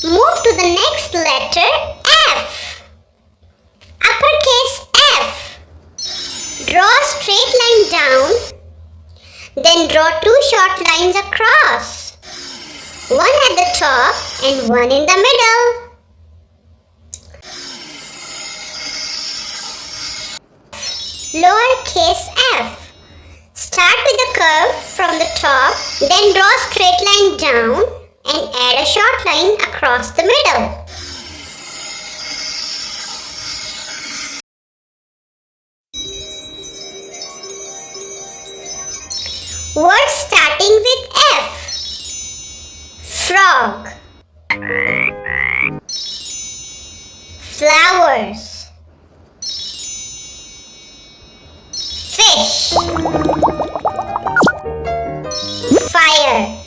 Move to the next letter F. Uppercase F. Draw a straight line down. Then draw two short lines across. One at the top and one in the middle. Lowercase f. Start with a curve from the top, then draw a straight line down and add a short line across the middle. Words starting with F. Frog, flowers, fish, fire,